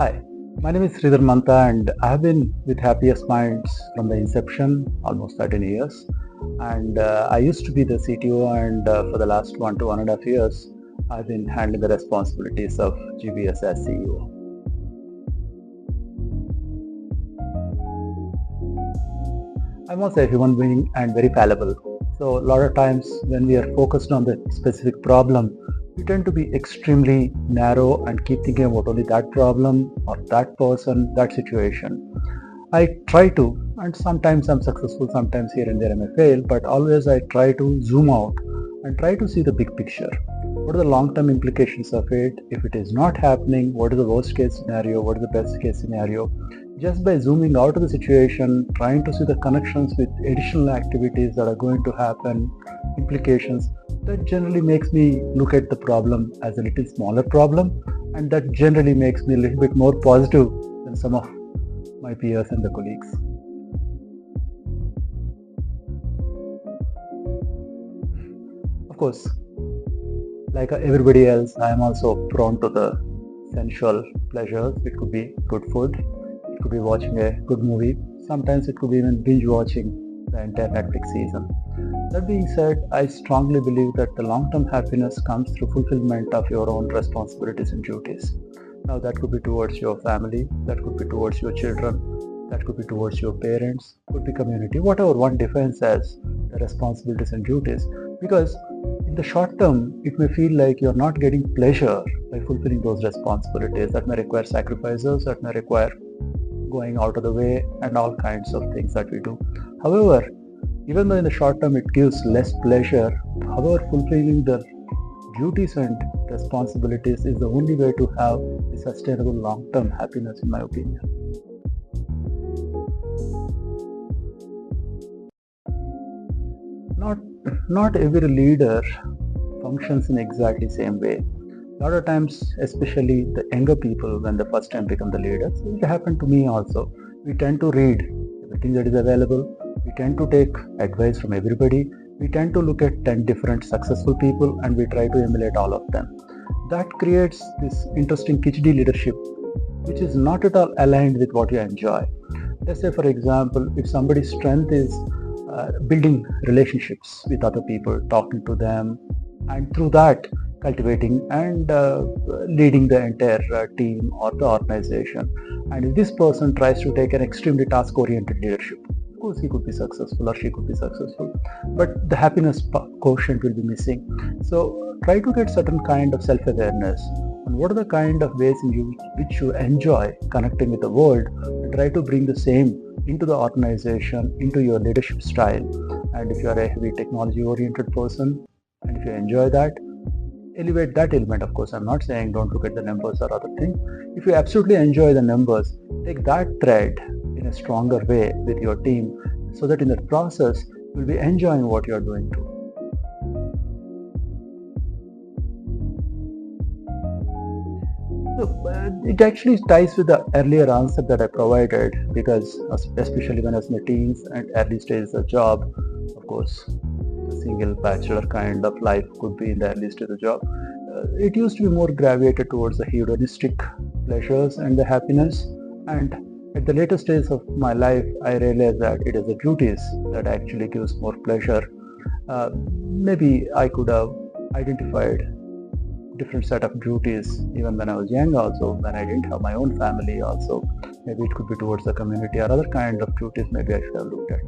Hi, my name is Sridhar Mantha and I have been with Happiest Minds from the inception, almost 13 years. And I used to be the CTO, and for the last 1 to 1.5 years, I've been handling the responsibilities of GBS as CEO. I'm also a human being and very fallible. So a lot of times when we are focused on the specific problem, we tend to be extremely narrow and keep thinking about only that problem or that person, that situation. I try to, and sometimes I'm successful, sometimes here and there I may fail, but always I try to zoom out and try to see the big picture. What are the long-term implications of it? If it is not happening, what is the worst case scenario? What is the best case scenario? Just by zooming out of the situation, trying to see the connections with additional activities that are going to happen, implications, that generally makes me look at the problem as a little smaller problem, and that generally makes me a little bit more positive than some of my peers and the colleagues. Of course, like everybody else, I am also prone to the sensual pleasures. It could be good food, it could be watching a good movie, sometimes it could be even binge watching the entire Netflix season. That being said, I strongly believe that the long-term happiness comes through fulfillment of your own responsibilities and duties. Now, that could be towards your family, that could be towards your children, that could be towards your parents, could be community, whatever one defines as the responsibilities and duties. Because in the short term, it may feel like you're not getting pleasure by fulfilling those responsibilities. That may require sacrifices, that may require going out of the way, and all kinds of things that we do. However, even though in the short term it gives less pleasure, however, fulfilling the duties and responsibilities is the only way to have a sustainable long-term happiness, in my opinion. Not, not every leader functions in exactly same way. A lot of times, especially the younger people, when they first time become the leaders, it happened to me also. We tend to read everything that is available. We tend to take advice from everybody. We tend to look at 10 different successful people and we try to emulate all of them. That creates this interesting kitschy leadership, which is not at all aligned with what you enjoy. Let's say, for example, if somebody's strength is building relationships with other people, talking to them, and through that cultivating and leading the entire team or the organization. And if this person tries to take an extremely task-oriented leadership, of course he could be successful or she could be successful, but the happiness quotient will be missing. So try to get certain kind of self-awareness on what are the kind of ways in which you enjoy connecting with the world, and try to bring the same into the organization, into your leadership style. And if you are a heavy technology oriented person, and if you enjoy that, elevate that element. Of course, I'm not saying don't look at the numbers or other things. If you absolutely enjoy the numbers, take that thread in a stronger way with your team, so that in the process you'll be enjoying what you're doing too. So, it actually ties with the earlier answer that I provided, because especially when I was in the teens and early stages of job, of course, the single bachelor kind of life could be in the early stage of the job. It used to be more gravitated towards the hedonistic pleasures and the happiness. And at the later stages of my life, I realized that it is the duties that actually gives more pleasure. Maybe I could have identified different set of duties even when I was young also, when I didn't have my own family also. Maybe it could be towards the community or other kind of duties maybe I should have looked at.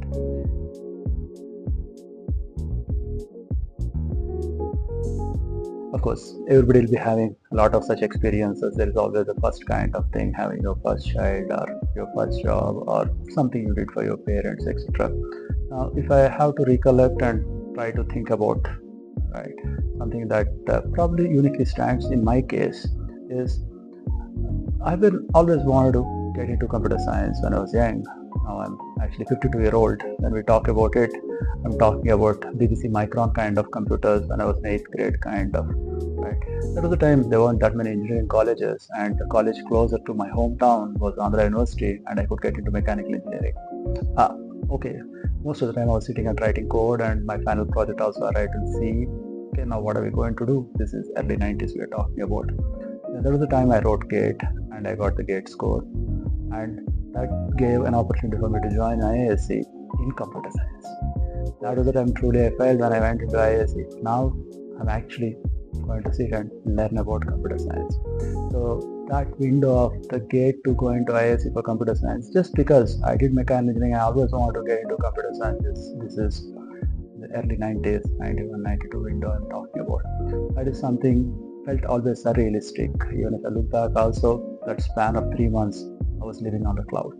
Of course, everybody will be having a lot of such experiences. There is always the first kind of thing, having your first child or your first job or something you did for your parents, etc. Now, if I have to recollect and try to think about, right, something that probably uniquely stands in my case is, I've been always wanted to get into computer science when I was young. Now I'm actually 52-year-old. When we talk about it, I'm talking about BBC Micron kind of computers when I was in 8th grade kind of, right? That was the time there weren't that many engineering colleges, and the college closer to my hometown was Andhra University, and I could get into mechanical engineering. Okay, most of the time I was sitting and writing code, and my final project also I write in C. Okay, now what are we going to do? This is early 90s we are talking about. And that was the time I wrote Gate, and and I got the GATE score, and that gave an opportunity for me to join IISc in computer science. That was the time truly I felt when I went into IISc. Now I'm actually going to sit and learn about computer science. So that window of the GATE to go into IISc for computer science, just because I did mechanical engineering, I always wanted to get into computer science. This is the early 90s, 91, 92 window I'm talking about. That is something felt always surrealistic. Even if I look back also, that span of 3 months, I was living on the cloud.